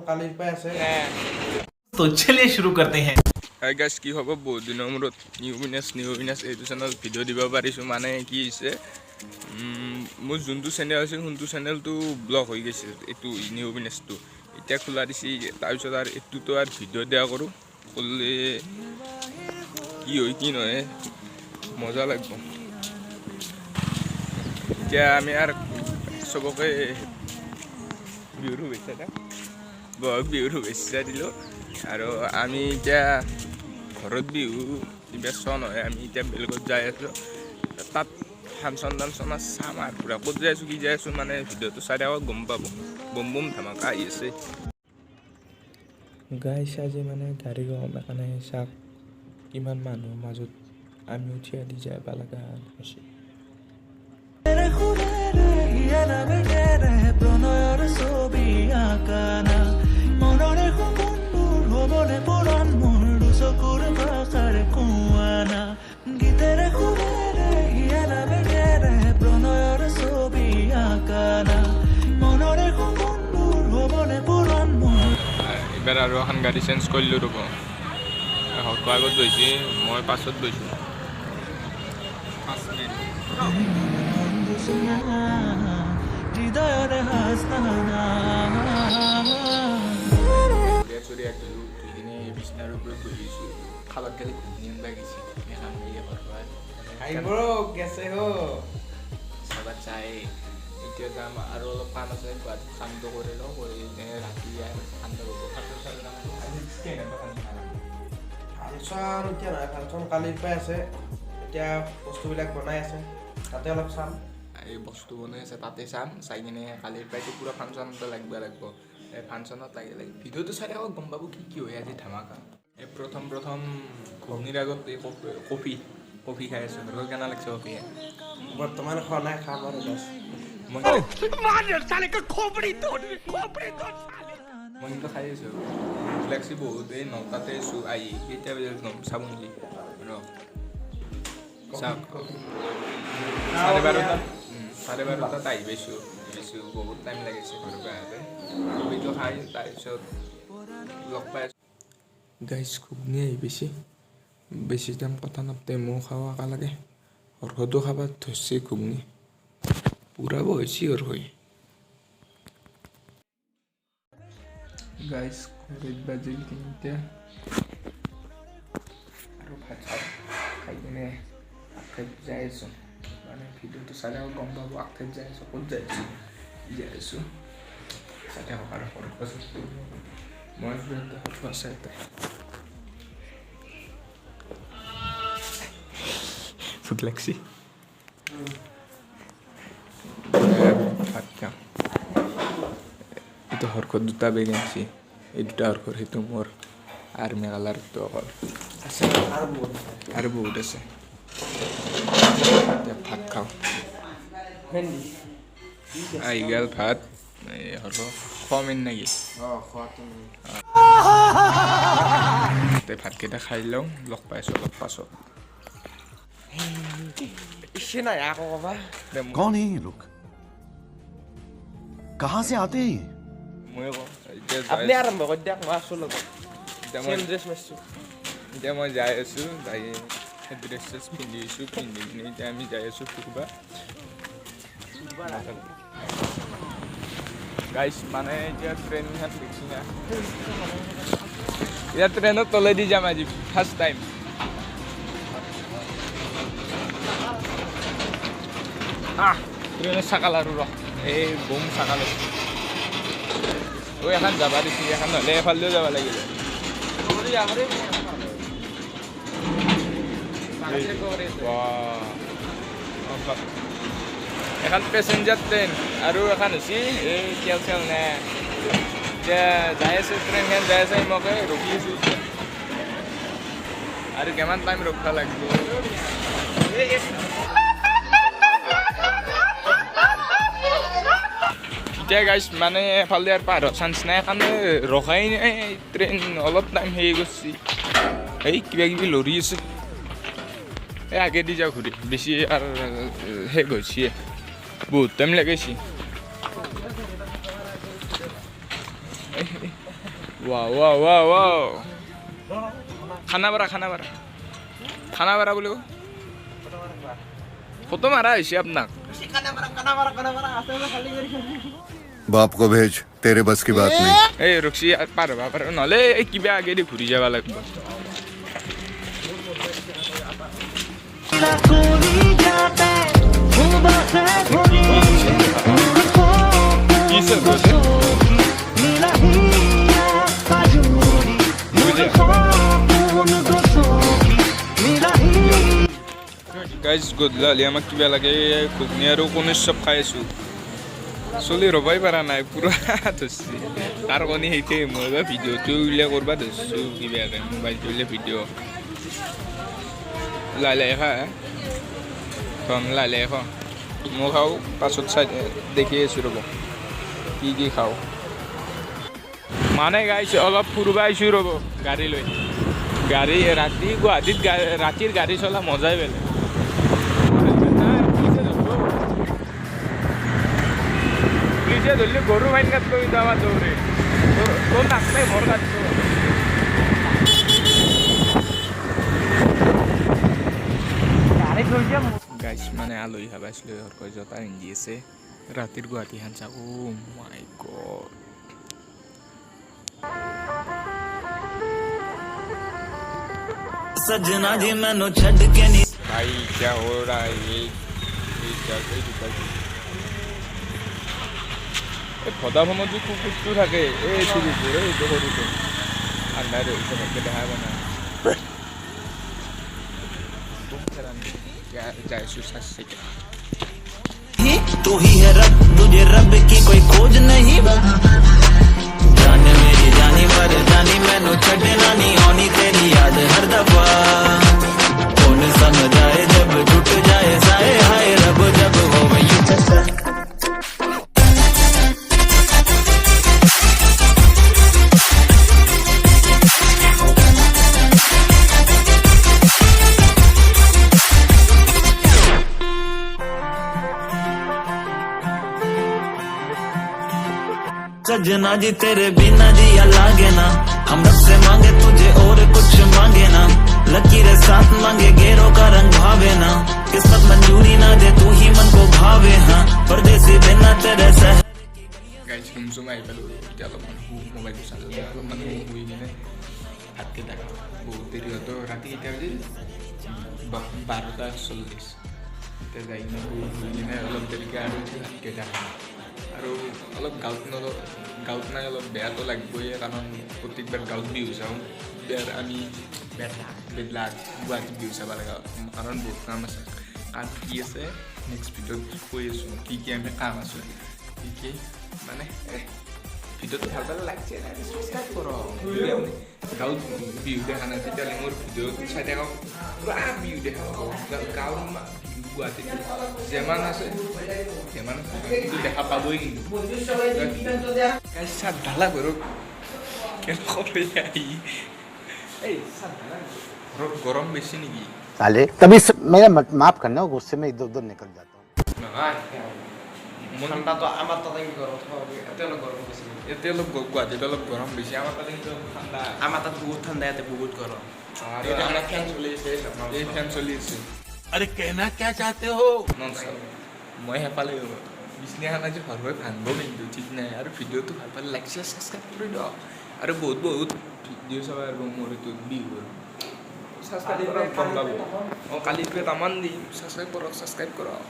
কালিৰ পৰা আছে तो चलिए शुरू करते हैं। হাই গাইছ কি হ'ব বহুত দিনৰ মূৰত নিউ বিজনেছ এইটো চেনেল ভিডিঅ' দিব পাৰিছোঁ মানে কি হৈছে মোৰ যোনটো চেনেল আছিল যোনটো চেনেলটো ব্লক হৈ গৈছিল এইটো নিউ বিজনেছটো এতিয়া খোলা দিছে তাৰপিছত আৰু এইটোতো আৰু ভিডিঅ' দিয়া কৰোঁ কৰিলে কি হয় কি নহয় মজা লাগিব এতিয়া আমি আৰু চবকে বিহুৰ শুভেচ্ছা দিওঁ বহাগ বিহুৰ শুভেচ্ছা দিলোঁ আৰু আমি এতিয়া ঘৰত বিহু ব্যস্ত নহয় আমি এতিয়া বেলেগত যাই আছোঁ তাত ফাংচন টাংচন চাম আৰু পুৰা ক'ত যাই আছোঁ কি যাই আছোঁ মানে ভিডিঅ'টো চাই থাকক গম পাব বম বম ধামাকা আহি আছে গাইছ আজি মানে গাড়ী গৰম কাৰণে চাওক কিমান মানুহৰ মাজত আমি উঠি আদি যাই পাব লগা হৈছে প্ৰণয়ৰ ছবি আঁকানা মনৰে সপোনবোৰ হ'বনে পুৰণ মোৰ চকুৰ ভাষাৰ কোৱানা গীতেৰে সুৰেৰে হিয়াৰা বেগেৰে প্ৰণয়ৰ ছবি আঁকানা মনৰে সপোনবোৰ হ'বনে পুৰণ মোৰ এইবাৰ আৰু এখন গাড়ী চেঞ্জ কৰিলোঁ ৰ'ব হকো আগত গৈছে মই পাছত গৈছোঁ 5 মিনিট হৃদয়ৰে হাসনা চুৰি আহিলোঁ দুই দিনে বিছনাৰ ওপৰত বহিছোঁ খালত গেলি ঘুমনি লাগিছে এখন ইয়ে চাবাত চাই এতিয়া যাম আৰু অলপ কাম আছে গুৱাহাটীত কামটো কৰি লওঁ কৰি ৰাতি ঠাণ্ডা হ'ব ফাংচন এতিয়া নহয় ফাংচন কালিৰ পৰা আছে এতিয়া বস্তুবিলাক বনাই আছে তাতে অলপ চাম এই বস্তু বনাই আছে তাতে চাম চাই কিনে কালিৰ পৰাইতো পূৰা ফাংচনতে লাগিব এই ফাংচনত লাগিলে ভিডিঅ'টো চাই আকৌ গম পাব কি হয় আজি ধামাকা এই প্ৰথম ঘুমনিৰ আগত এই কফি খাই আছোঁ ঘৰৰ কেনে লাগিছে কফি বৰ্তমান খোৱা নাই খাম আৰু বাছ মই কিন্তু খাই আছোঁ লাগছি বহুত এই 9টাতে আছোঁ আহি কেইটা বজাত গম চাব নেকি চাওক 12:30 আহি পাইছোঁ বহুত টাইম লাগিছে ঘৰৰ পৰা আহোঁতে কফিটো খাই তাৰপিছত লগ পাই গাইছ ঘুগনি আহি বেছি টাইম কথা নাপাতে ময়ো খাওঁ একেলগে অৰ্ঘটো খাব ধৰিছে ঘুগনি পূৰা বহিছে আৰু হৈ গাইছ ঘৰত বাজিল 3টা আৰু ভাত খাই কিনে আগঠাইত যাই আছোঁ মানে ভিডিঅ'টো চালে গম পাব আগঠাইত যাই আছোঁ ক'ত যাই আছোঁ চাই থাকক আৰু ঘৰত পাছত মই ঘৰটো আছে এটা ভোক লাগছি ভাত খাম এইটো হৰকত 2টা বেগ আনিছে এই 2টা হৰকৰ সেইটো মোৰ আৰ্মি কালাৰটো অকল আছে আৰু বহুত আছে এতিয়া ভাত খাওঁ আহি গ'ল ভাত এই হৰক খোৱামেন নেকি ভাতকেইটা খাই লওঁ লগ পাইছোঁ অলপ পাছত कौन है ये लोग कहाँ से आते हैं ये মই আপুনি আৰম্ভ কৰি দিয়ক মই আছোঁ লগত ড্ৰেছ মাৰিছোঁ এতিয়া মই যাই আছোঁ যাই ড্ৰেছ চেছ পিন্ধি কিনে এতিয়া আমি যাই আছোঁ ফুৰিবা গাইছ মানে এতিয়া ট্ৰেইনখন দেখছি না এতিয়া ট্ৰেইনত তলেদি যাম আজি ফাৰ্ষ্ট টাইম ট্ৰেইনত চাকাল আৰু এই বম চাকাল এখন যাবা দিছি এখন নহ'লে এফালেও যাব লাগিলে এখন পেচেঞ্জাৰ ট্ৰেইন আৰু এখন হৈছে এই তেল চেল নাই এতিয়া যাই আছে ট্ৰেইনখন যাই আছে মই ৰখি আছোঁ আৰু কিমান টাইম ৰখিব লাগিব এতিয়া গাইছ মানে এফালে আৰু পাহাৰৰ চান্স নাই কাৰণে ৰখাই নাই ট্ৰেইন অলপ টাইম হেৰি কৰিছে এই কিবা কিবি লৰি আছে এই আগেদি যাওঁ ঘূৰি বেছি আৰু শেষ হৈছে বহুত টাইম লাগাইছে वाह खाना बरा बोले फोटो मारा है अपना बाप को भेज तेरे बस की बात नहीं ए रक्सी पार नले क्या आगे दे घूरी जावा लगभग गाइस गधूला हली आमाक किबा लागे घुगनी आरो कणीर चप खाই আছো চলি ৰবাই পাৰা নাই পুৰা ধৰছি তাৰ কণী হেইতে মই বা ভিডিঅ'টো উলিয়া কৰবা ধৰছো কিবাকে মোবাইলটো উলিয়া ভিডিঅ' লালে খা কম লালে খা মই খাওঁ পাছত চাই দেখি আছো ৰ'ব কি খাওঁ মানে গাইছ অলপ ফুৰবা আহিছোঁ ৰ'ব গাড়ী লৈ গাড়ী ৰাতি গুৱাহাটীত ৰাতিৰ গাড়ী চলা মজাই বেলেগ পুলিচে ধরলে গরু মাইন কাট করে যাওয়া দৌড়ে তোর নাকটাই ভর কাটছো গাইছ মানে আলহী খাব আসলে কয় জতা ইঞ্জি আছে রাতের গুৱাহাটী খান চা ও মাই গড सजना जी मैनू छड़ के नहीं भाई क्या हो रहा है ये क्या ভদাফোনত যে কুকুৰটো থাকে এই চুৰিবোৰ এইটো সৰুটো আন্ধাৰ হৈছে ভালকে দেখা পোৱা নাই যাইছো চাচ্ছি तू ही है रब तुझे रब की कोई खोज नहीं जान मेरी जानी मर जानी मैनू छड़ना नहीं आनी तेरी याद हर दफा कौन समझाए जब टूट जाए साए हाय रब जब हो वही सजना जी तेरे बिना जिया लागे ना हम रब से मांगे तुझे और कुछ मांगे ना लकीरें साथ मांगे गेरों का रंग भावे ना किस्मत मंजूरी ना दे तू ही मन को भावे हाँ परदेसी बिना तेरे सह गाइस तुम आई पेलो এতিয়া অলপমান মোবাইল চালো অলপমান শুই কিনে ভাত কেইটা বহুত দেৰি হতো ৰাতি এতিয়া বাজি 12:40 এতিয়া যাই কিনে শুই কিনে অলপ দেৰিকে আৰু ভাত কেইটা আৰু অলপ গাঁৱত নাই অলপ বেয়াটো লাগিবই কাৰণ প্ৰত্যেকবাৰ গাঁৱত বিহু চাওঁ বেয়াৰ আমি বেদলাক গুৱাহাটীত বিহু চাব লগা কাৰণ বহুত কাম আছে কাম কি আছে নেক্সট ভিডিঅ'ত কৈ আছোঁ কি আমি কাম আছোঁ কি মানে ভিডিঅ'টো ভাল পালে লাইক ছাবস্ক্ৰাইব কৰক গাঁৱত বিহু দেখা নাই তেতিয়াহ'লে মোৰ ভিডিঅ'টো চাই থাকক পুৰা বিহু দেখা পাব গাঁৱত গুৱাহাটীত যেমান আছে যেমান কিন্তু দেখা পাবই কিন্তু চাট ঢালা কৰক কেনেকৈ আহি এই চাট ঢালা ঘৰত গৰম বেছি নেকি साले तभी मेरा माफ करना गुस्से में इधर उधर निकल जाता हूँ ঠাণ্ডা তো আমাৰ তাতে গৰম এতিয়া অলপ গৰম বেছি এতিয়া অলপ গুৱাহাটীত অলপ গৰম বেছি আমাৰ তাতে কিন্তু ঠাণ্ডা আমাৰ তাত বহুত ঠাণ্ডা ইয়াতে বহুত গৰম আৰু আমাৰ ফেন চলি আছে এই ফেন চলি আছে अरे कहना क्या चाहते हो মই হেপালে বিছনাখন আজি সৰুৱে ভাঙব কিন্তু ঠিক নাই আৰু ভিডিঅ'টো ভাল পালে লাইক ছাবস্ক্ৰাইব কৰি দিয়ক আৰু বহুত ভিডিঅ' চাব আৰু মোৰ এইটো বিহুৰ ছাবস্ক্ৰাইব কৰক গম পাব কালিৰ পৰা তামান দিম ছাবস্ক্ৰাইব কৰক